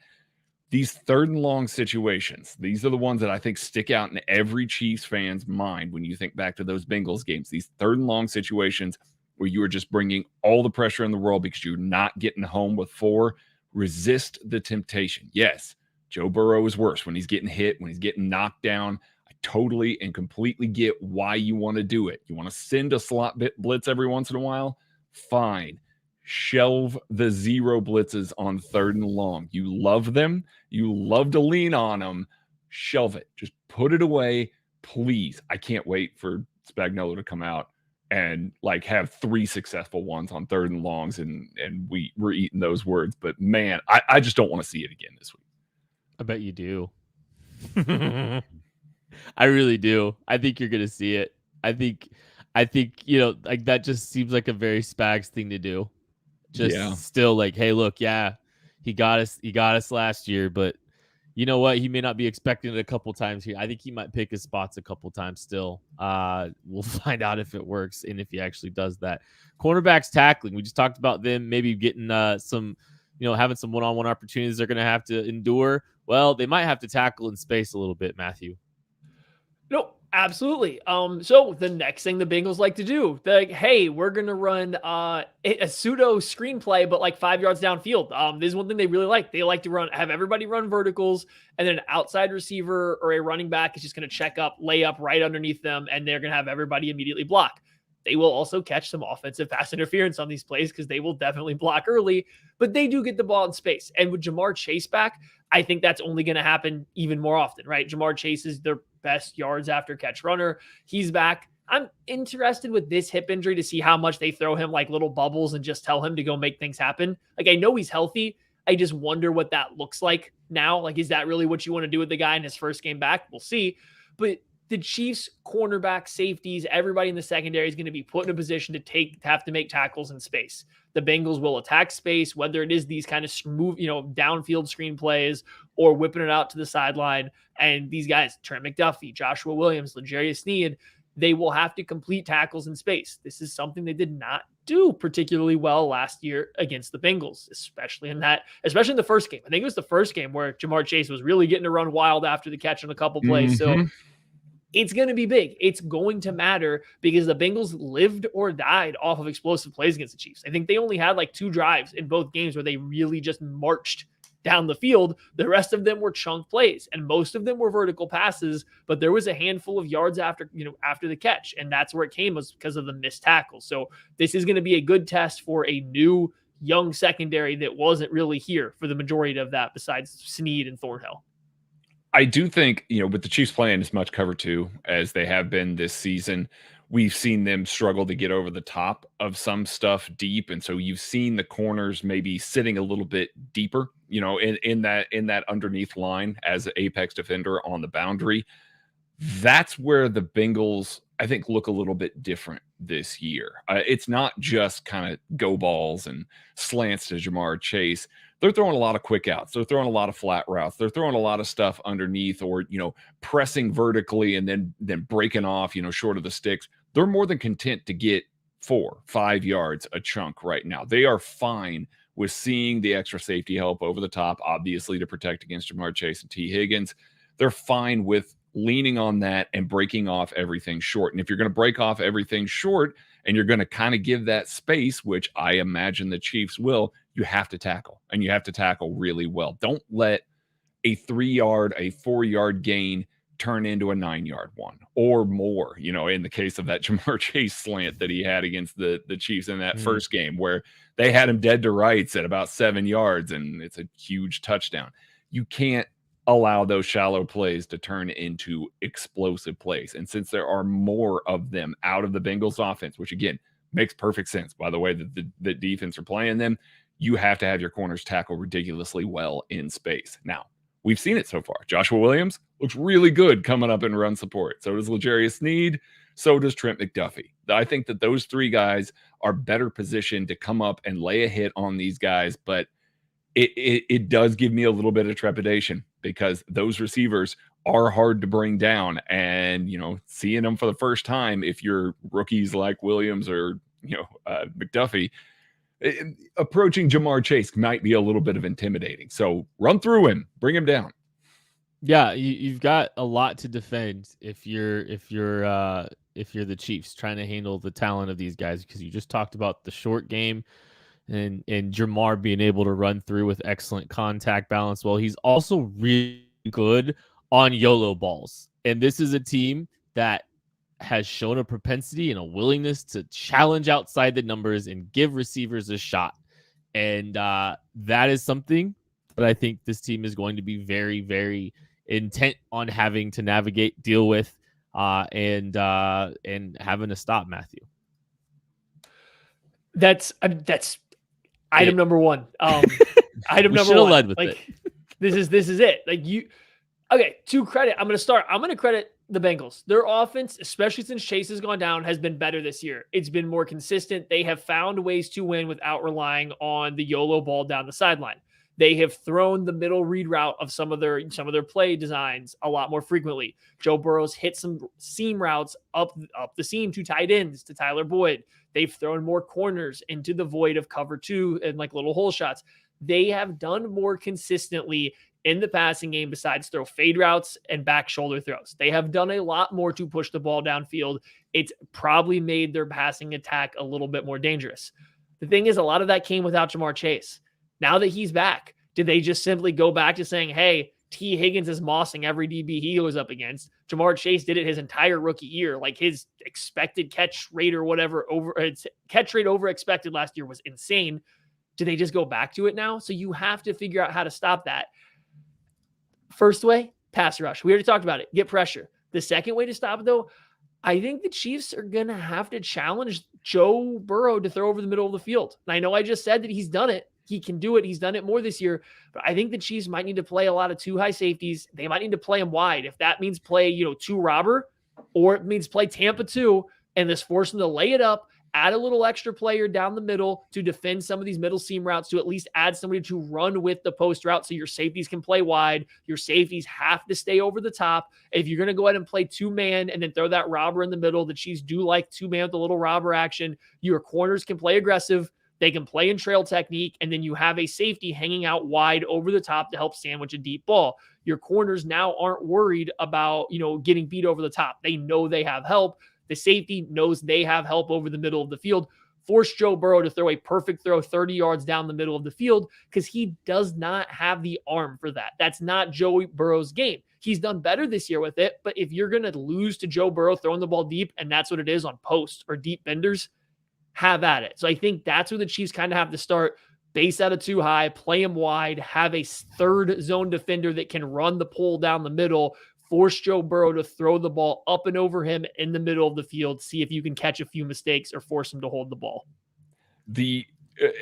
These 3rd and long situations, these are the ones that I think stick out in every Chiefs fan's mind when you think back to those Bengals games. These 3rd and long situations where you are just bringing all the pressure in the world because you're not getting home with 4. Resist the temptation. Yes, Joe Burrow is worse when he's getting hit, when he's getting knocked down. I totally and completely get why you want to do it. You want to send a slot blitz every once in a while? Fine. Shelve the 0 blitzes on 3rd and long. You love them. You love to lean on them. Shelve it. Just put it away, please. I can't wait for Spagnuolo to come out and have 3 successful ones on 3rd and longs, and we're eating those words. But man, I just don't want to see it again this week. I bet you do. I really do. I think you're going to see it. I think, that just seems like a very Spags thing to do. Still hey, look, yeah, he got us last year, but you know what? He may not be expecting it a couple times here. I think he might pick his spots a couple times still. We'll find out if it works and if he actually does that. Cornerbacks tackling. We just talked about them maybe getting some, having some one-on-one opportunities they're going to have to endure. Well, they might have to tackle in space a little bit, Matthew. No, absolutely. So the next thing the Bengals like to do, hey, we're going to run a pseudo screenplay, but 5 yards downfield. This is one thing they really like. They like to have everybody run verticals, and then an outside receiver or a running back is just going to check up, lay up right underneath them, and they're going to have everybody immediately block. They will also catch some offensive pass interference on these plays because they will definitely block early, but they do get the ball in space. And with Jamar Chase back, I think that's only going to happen even more often, right? Jamar Chase is their best yards after catch runner. He's back. I'm interested with this hip injury to see how much they throw him little bubbles and just tell him to go make things happen. I know he's healthy. I just wonder what that looks like now. Is that really what you want to do with the guy in his first game back? We'll see. But the Chiefs cornerback, safeties, everybody in the secondary is going to be put in a position to have to make tackles in space. The Bengals will attack space, whether it is these kind of smooth, downfield screen plays or whipping it out to the sideline. And these guys, Trent McDuffie, Joshua Williams, L'Jarius Sneed, they will have to complete tackles in space. This is something they did not do particularly well last year against the Bengals, especially in the first game. I think it was the first game where Jamar Chase was really getting to run wild after the catch on a couple plays. So it's going to be big. It's going to matter because the Bengals lived or died off of explosive plays against the Chiefs. I think they only had like 2 drives in both games where they really just marched down the field. The rest of them were chunk plays, and most of them were vertical passes, but there was a handful of yards after the catch, and that's where it came, was because of the missed tackles. So this is going to be a good test for a new young secondary that wasn't really here for the majority of that besides Sneed and Thornhill. I do think, with the Chiefs playing as much cover 2 as they have been this season, we've seen them struggle to get over the top of some stuff deep. And so you've seen the corners maybe sitting a little bit deeper, in that underneath line as an apex defender on the boundary. That's where the Bengals, I think, look a little bit different this year. It's not just kind of go balls and slants to Jamar Chase. They're throwing a lot of quick outs. They're throwing a lot of flat routes. They're throwing a lot of stuff underneath, or, pressing vertically and then breaking off, short of the sticks. They're more than content to get 4-5 yards a chunk right now. They are fine with seeing the extra safety help over the top, obviously to protect against Jamar Chase and T. Higgins. They're fine with leaning on that and breaking off everything short. And if you're going to break off everything short and you're going to kind of give that space, which I imagine the Chiefs will, you have to tackle, and you have to tackle really well. Don't let a 3-yard, a 4-yard gain turn into a 9-yard one or more, in the case of that Jamar Chase slant that he had against the Chiefs in that first game, where they had him dead to rights at about 7 yards, and it's a huge touchdown. You can't allow those shallow plays to turn into explosive plays. And since there are more of them out of the Bengals offense, which again makes perfect sense by the way that the defense are playing them, you have to have your corners tackle ridiculously well in space. Now, we've seen it so far. Joshua Williams looks really good coming up in run support. So does L'Jarius Sneed. So does Trent McDuffie. I think that those 3 guys are better positioned to come up and lay a hit on these guys, but it does give me a little bit of trepidation because those receivers are hard to bring down. And, seeing them for the first time, if you're rookies like Williams or, McDuffie, approaching Jamar Chase might be a little bit of intimidating. So run through him, bring him down. Yeah, you've got a lot to defend if you're the Chiefs trying to handle the talent of these guys, because you just talked about the short game and Jamar being able to run through with excellent contact balance. Well, he's also really good on YOLO balls. And this is a team that has shown a propensity and a willingness to challenge outside the numbers and give receivers a shot. And that is something that I think this team is going to be very, very intent on having to navigate, deal with, and having to stop Matthew. That's item number 1. Item number 1. Led with it. This is it. Okay, to credit, I'm going to credit the Bengals. Their offense, especially since Chase has gone down, has been better this year. It's been more consistent. They have found ways to win without relying on the YOLO ball down the sideline. They have thrown the middle read route of some of their play designs a lot more frequently. Joe Burrow's hit some seam routes up the seam to tight ends to Tyler Boyd. They've thrown more corners into the void of cover 2 and like little hole shots. They have done more consistently in the passing game besides throw fade routes and back shoulder throws. They have done a lot more to push the ball downfield. It's probably made their passing attack a little bit more dangerous. The thing is, a lot of that came without Jamar Chase. Now that he's back, did they just simply go back to saying, hey, T. Higgins is mossing every DB he goes up against? Jamar Chase did it his entire rookie year. Like his expected catch rate or whatever, catch rate over expected last year was insane. Do they just go back to it now? So you have to figure out how to stop that. First way, pass rush. We already talked about it. Get pressure. The second way to stop it, though, I think the Chiefs are going to have to challenge Joe Burrow to throw over the middle of the field. And I know I just said that he's done it. He can do it. He's done it more this year. But I think the Chiefs might need to play a lot of 2 high safeties. They might need to play him wide. If that means play, 2 robber, or it means play Tampa 2 and just force them to lay it up, add a little extra player down the middle to defend some of these middle seam routes, to at least add somebody to run with the post route so your safeties can play wide. Your safeties have to stay over the top. If you're going to go ahead and play two-man and then throw that robber in the middle, the Chiefs do like two-man with a little robber action. Your corners can play aggressive. They can play in trail technique, and then you have a safety hanging out wide over the top to help sandwich a deep ball. Your corners now aren't worried about, getting beat over the top. They know they have help. The safety knows they have help over the middle of the field. Force Joe Burrow to throw a perfect throw 30 yards down the middle of the field because he does not have the arm for that. That's not Joe Burrow's game. He's done better this year with it, but if you're going to lose to Joe Burrow throwing the ball deep, and that's what it is on posts or deep benders, have at it. So I think that's where the Chiefs kind of have to start. Base out of too high, play him wide, have a third zone defender that can run the pull down the middle, force Joe Burrow to throw the ball up and over him in the middle of the field, see if you can catch a few mistakes or force him to hold the ball.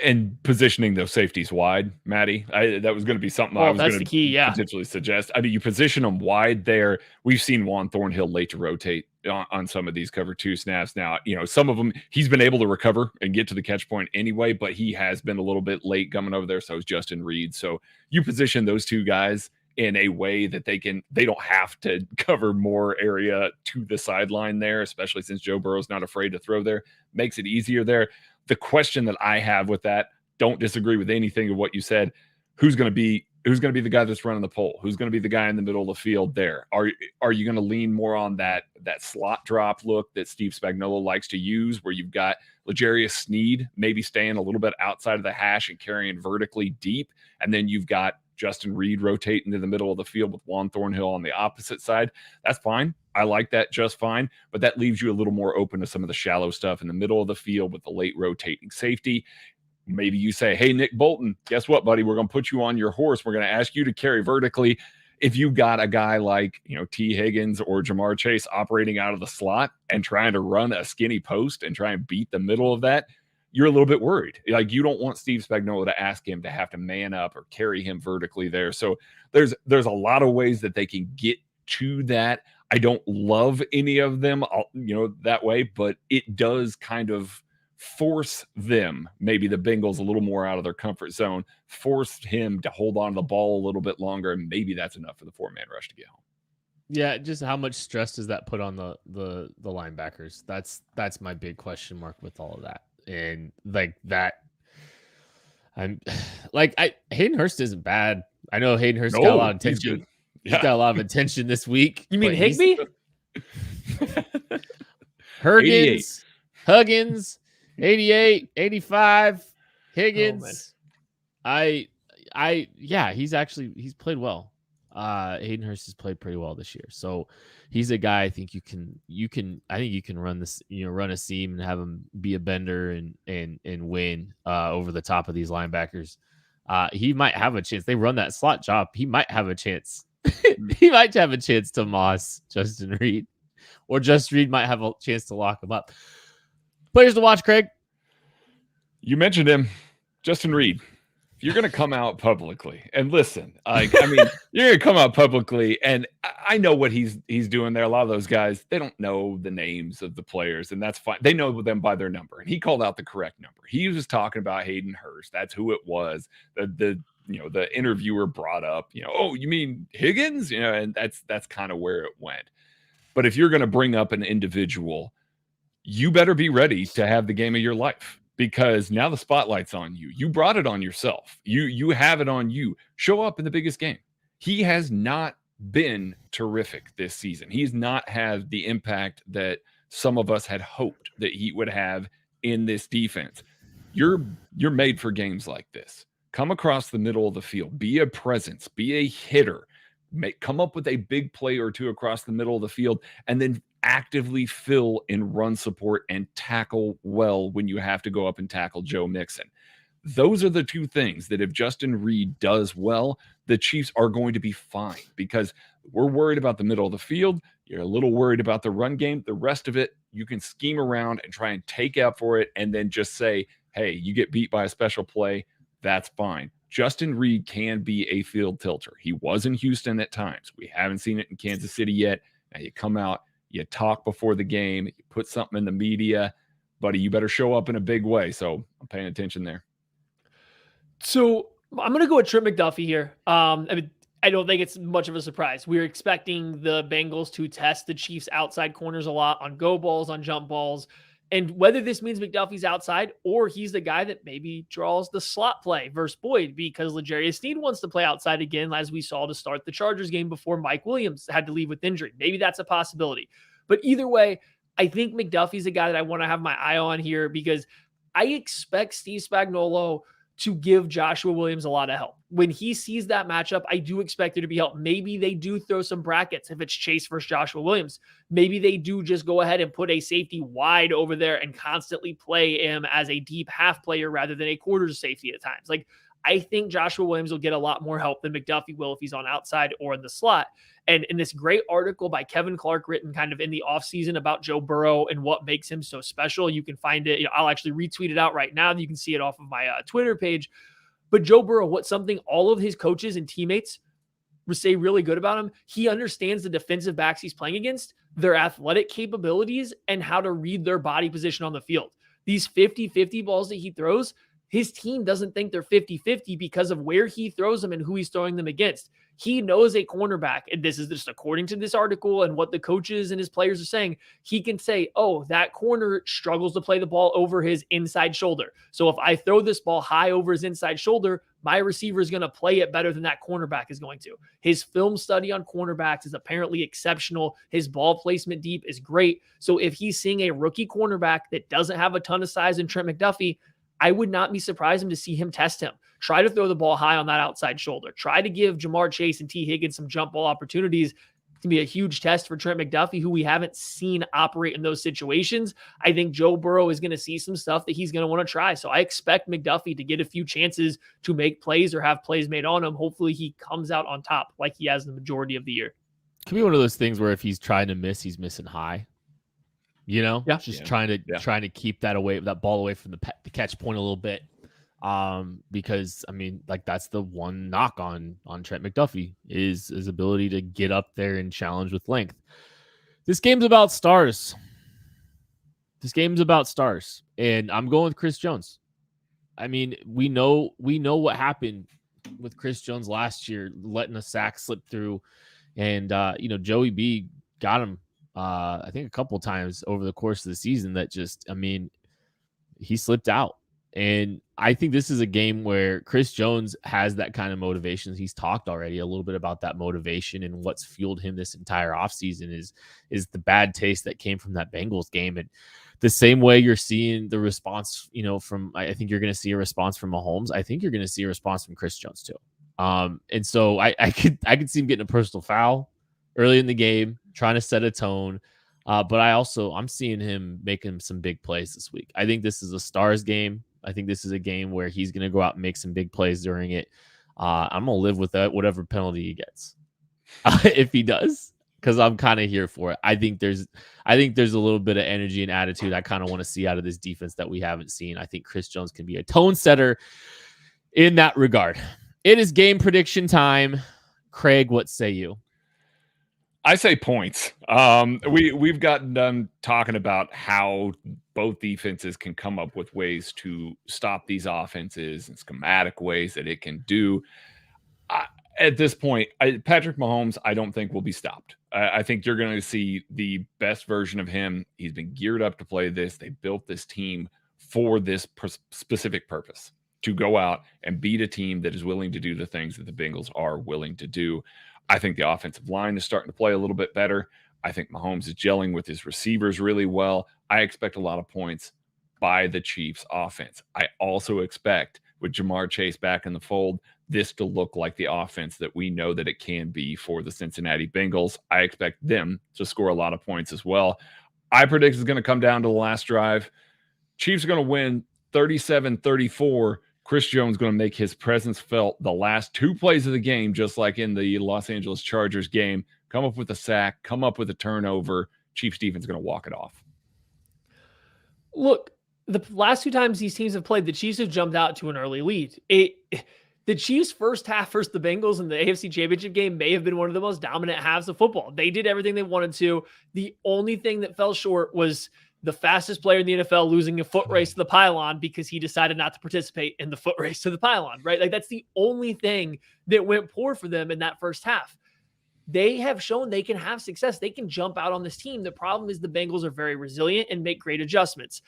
And positioning those safeties wide, Maddie, that was going to be something I was going to potentially suggest. I mean, you position them wide there. We've seen Juan Thornhill late to rotate on some of these cover two snaps. Now, some of them he's been able to recover and get to the catch point anyway, but he has been a little bit late coming over there. So is Justin Reed. So you position those two guys in a way that they don't have to cover more area to the sideline there, especially since Joe Burrow's not afraid to throw there, makes it easier there. The question that I have with that, don't disagree with anything of what you said. Who's going to be the guy that's running the pole? Who's going to be the guy in the middle of the field there? Are you going to lean more on that slot drop look that Steve Spagnuolo likes to use, where you've got L'Jarius Sneed maybe staying a little bit outside of the hash and carrying vertically deep, and then you've got Justin Reed rotating to the middle of the field with Juan Thornhill on the opposite side? That's fine. I like that just fine, but that leaves you a little more open to some of the shallow stuff in the middle of the field with the late rotating safety. Maybe you say, hey, Nick Bolton, guess what, buddy? We're going to put you on your horse. We're going to ask you to carry vertically. If you've got a guy like, T. Higgins or Jamar Chase operating out of the slot and trying to run a skinny post and try and beat the middle of that, you're a little bit worried. Like, you don't want Steve Spagnuolo to ask him to have to man up or carry him vertically there. So there's a lot of ways that they can get to that. I don't love any of them, that way, but it does kind of force them, maybe the Bengals, a little more out of their comfort zone, force him to hold on to the ball a little bit longer, and maybe that's enough for the four-man rush to get home. Yeah, just how much stress does that put on the linebackers? That's my big question mark with all of that. And like that, Hayden Hurst isn't bad. I know Hayden Hurst got a lot of attention. He's got a lot of attention this week. You mean Higbee? Huggins, 88, 85, Higgins. He's played well. Hayden Hurst has played pretty well this year. So he's a guy I think you can run this, run a seam and have him be a bender and win over the top of these linebackers. He might have a chance. They run that slot job. He might have a chance. He might have a chance to moss Justin Reed, or Justin Reed might have a chance to lock him up. Players to watch, Craig. You mentioned him, Justin Reed. If you're going to come out publicly and listen, you're going to come out publicly, and I know what he's doing there. A lot of those guys, they don't know the names of the players, and that's fine. They know them by their number, and he called out the correct number. He was talking about Hayden Hurst. That's who it was. The interviewer brought up, oh, you mean Higgins? And that's kind of where it went. But if you're going to bring up an individual, you better be ready to have the game of your life, because now the spotlight's on you. You brought it on yourself. You have it on you. Show up in the biggest game. He has not been terrific this season. He's not had the impact that some of us had hoped that he would have in this defense. You're made for games like this. Come across the middle of the field. Be a presence. Be a hitter. Come up with a big play or two across the middle of the field, and then actively fill in run support and tackle well when you have to go up and tackle Joe Mixon. Those are the two things that if Justin Reed does well, the Chiefs are going to be fine, because we're worried about the middle of the field. You're a little worried about the run game. The rest of it, you can scheme around and try and take out for it, and then just say, hey, you get beat by a special play. That's fine. Justin Reed can be a field tilter. He was in Houston at times. We haven't seen it in Kansas City yet. Now you come out, You talk before the game, you put something in the media, buddy, you better show up in a big way. So I'm paying attention there. So I'm going to go with Trent McDuffie here. I don't think it's much of a surprise. We're expecting the Bengals to test the Chiefs' outside corners a lot on go balls, on jump balls. And whether this means McDuffie's outside or he's the guy that maybe draws the slot play versus Boyd because L'Jarius Sneed wants to play outside again, as we saw to start the Chargers game before Mike Williams had to leave with injury. Maybe that's a possibility. But either way, I think McDuffie's a guy that I want to have my eye on here because I expect Steve Spagnuolo to give Joshua Williams a lot of help. When he sees that matchup, I do expect there to be help. Maybe they do throw some brackets if it's Chase versus Joshua Williams. Maybe they do just go ahead and put a safety wide over there and constantly play him as a deep half player rather than a quarter safety at times. Like, I think Joshua Williams will get a lot more help than McDuffie will if he's on outside or in the slot. And in this great article by Kevin Clark written kind of in the offseason about Joe Burrow and what makes him so special, you can find it. I'll actually retweet it out right now. You can see it off of my Twitter page. But Joe Burrow, what's something all of his coaches and teammates say really good about him, he understands the defensive backs he's playing against, their athletic capabilities, and how to read their body position on the field. These 50-50 balls that he throws, his team doesn't think they're 50-50 because of where he throws them and who he's throwing them against. He knows a cornerback, and this is just according to this article and what the coaches and his players are saying, he can say, oh, that corner struggles to play the ball over his inside shoulder. So if I throw this ball high over his inside shoulder, my receiver is going to play it better than that cornerback is going to. His film study on cornerbacks is apparently exceptional. His ball placement deep is great. So if he's seeing a rookie cornerback that doesn't have a ton of size in Trent McDuffie, I would not be surprised to see him test him. Try to throw the ball high on that outside shoulder. Try to give Jamar Chase and T. Higgins some jump ball opportunities. It can be a huge test for Trent McDuffie, who we haven't seen operate in those situations. I think Joe Burrow is going to see some stuff that he's going to want to try. So I expect McDuffie to get a few chances to make plays or have plays made on him. Hopefully he comes out on top like he has the majority of the year. Could be one of those things where if he's trying to miss, he's missing high. Trying to keep that ball away from the catch point a little bit. Because I mean, like, that's the one knock on Trent McDuffie is his ability to get up there and challenge with length. This game's about stars. And I'm going with Chris Jones. I mean, we know what happened with Chris Jones last year, letting a sack slip through, and Joey B got him. I think a couple times over the course of the season that he slipped out. And I think this is a game where Chris Jones has that kind of motivation. He's talked already a little bit about that motivation, and what's fueled him this entire offseason is the bad taste that came from that Bengals game. And the same way you're seeing the response, I think you're going to see a response from Mahomes. I think you're going to see a response from Chris Jones too. And so I could see him getting a personal foul early in the game, trying to set a tone. But I'm seeing him making some big plays this week. I think this is a stars game. I think this is a game where he's going to go out and make some big plays during it. I'm going to live with that, whatever penalty he gets, if he does, because I'm kind of here for it. I think there's a little bit of energy and attitude I kind of want to see out of this defense that we haven't seen. I think Chris Jones can be a tone setter in that regard. It is game prediction time. Craig, what say you? I say points. We've gotten done talking about how both defenses can come up with ways to stop these offenses and schematic ways that it can do. At this point, Patrick Mahomes, I don't think will be stopped. I think you're going to see the best version of him. He's been geared up to play this. They built this team for this specific purpose, to go out and beat a team that is willing to do the things that the Bengals are willing to do. I think the offensive line is starting to play a little bit better. I think Mahomes is gelling with his receivers really well. I expect a lot of points by the Chiefs offense. I also expect, with Jamar Chase back in the fold, this to look like the offense that we know that it can be for the Cincinnati Bengals. I expect them to score a lot of points as well. I predict it's going to come down to the last drive. Chiefs are going to win 37-34. Chris Jones going to make his presence felt the last two plays of the game, just like in the Los Angeles Chargers game. Come up with a sack, come up with a turnover. Chiefs defense is going to walk it off. Look, the last two times these teams have played, the Chiefs have jumped out to an early lead. The Chiefs' first half versus the Bengals in the AFC Championship game may have been one of the most dominant halves of football. They did everything they wanted to. The only thing that fell short was the fastest player in the NFL losing a foot race to the pylon because he decided not to participate in the foot race to the pylon, right? Like, that's the only thing that went poor for them in that first half. They have shown they can have success. They can jump out on this team. The problem is the Bengals are very resilient and make great adjustments.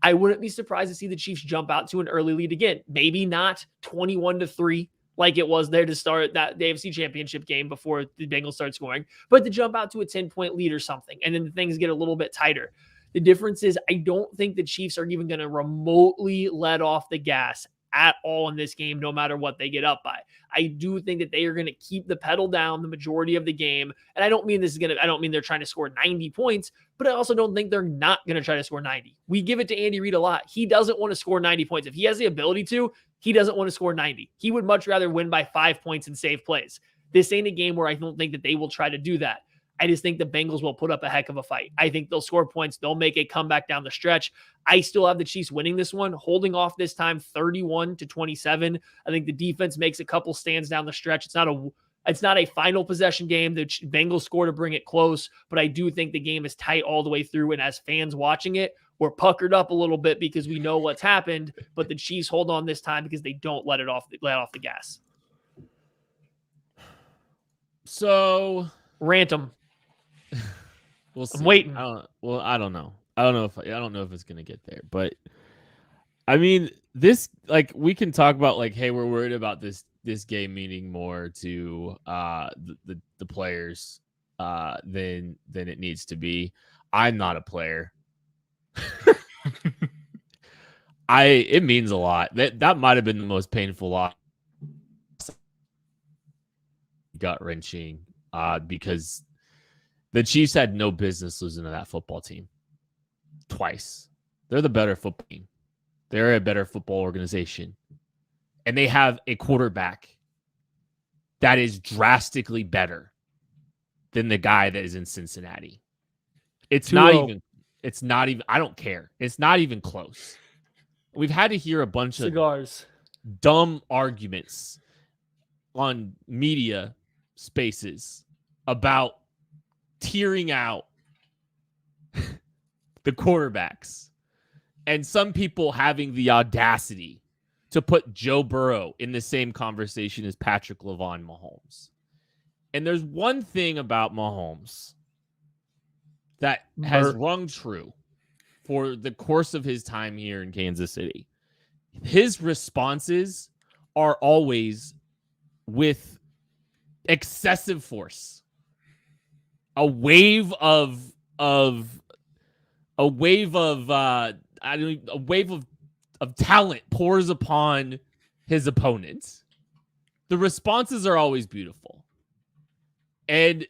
I wouldn't be surprised to see the Chiefs jump out to an early lead again. Maybe not 21-3 like it was there to start the AFC Championship game before the Bengals start scoring, but to jump out to a 10-point lead or something, and then things get a little bit tighter. The difference is I don't think the Chiefs are even going to remotely let off the gas at all in this game, no matter what they get up by. I do think that they are going to keep the pedal down the majority of the game. And I don't mean they're trying to score 90 points, but I also don't think they're not going to try to score 90. We give it to Andy Reid a lot. He doesn't want to score 90 points. If he has the ability to, he doesn't want to score 90. He would much rather win by 5 points and save plays. This ain't a game where I don't think that they will try to do that. I just think the Bengals will put up a heck of a fight. I think they'll score points. They'll make a comeback down the stretch. I still have the Chiefs winning this one, holding off this time 31-27. I think the defense makes a couple stands down the stretch. It's not a final possession game. The Bengals score to bring it close, but I do think the game is tight all the way through. And as fans watching it, we're puckered up a little bit because we know what's happened, but the Chiefs hold on this time because they don't let off the gas. So rant them. We'll see. I'm waiting. I don't know. I don't know if it's gonna get there, but I mean, this, like, we can talk about, like, hey, we're worried about this game meaning more to the players than it needs to be. I'm not a player. It means a lot. That might have been the most painful loss, gut wrenching, because the Chiefs had no business losing to that football team twice. They're the better football team. They're a better football organization. And they have a quarterback that is drastically better than the guy that is in Cincinnati. It's not even, I don't care. It's not even close. We've had to hear a bunch of dumb arguments on media spaces about tearing out the quarterbacks, and some people having the audacity to put Joe Burrow in the same conversation as Patrick Mahomes. And there's one thing about Mahomes that has rung true for the course of his time here in Kansas City. His responses are always with excessive force. A wave of talent pours upon his opponents. The responses are always beautiful. And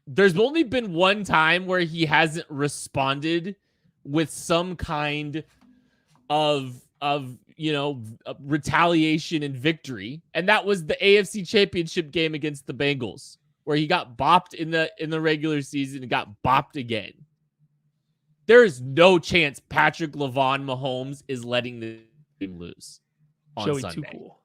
there's only been one time where he hasn't responded with some kind of retaliation and victory. And that was the AFC Championship game against the Bengals, where he got bopped in the regular season and got bopped again. There is no chance Patrick Mahomes is letting the team lose on Sunday. Too cool.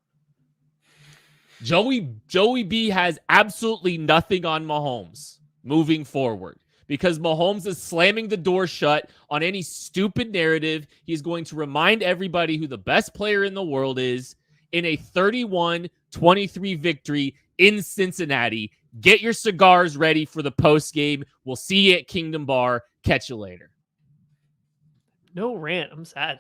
Joey B has absolutely nothing on Mahomes moving forward, because Mahomes is slamming the door shut on any stupid narrative. He's going to remind everybody who the best player in the world is in a 31-23 victory in Cincinnati. Get your cigars ready for the post game. We'll see you at Kingdom Bar. Catch you later. No rant. I'm sad.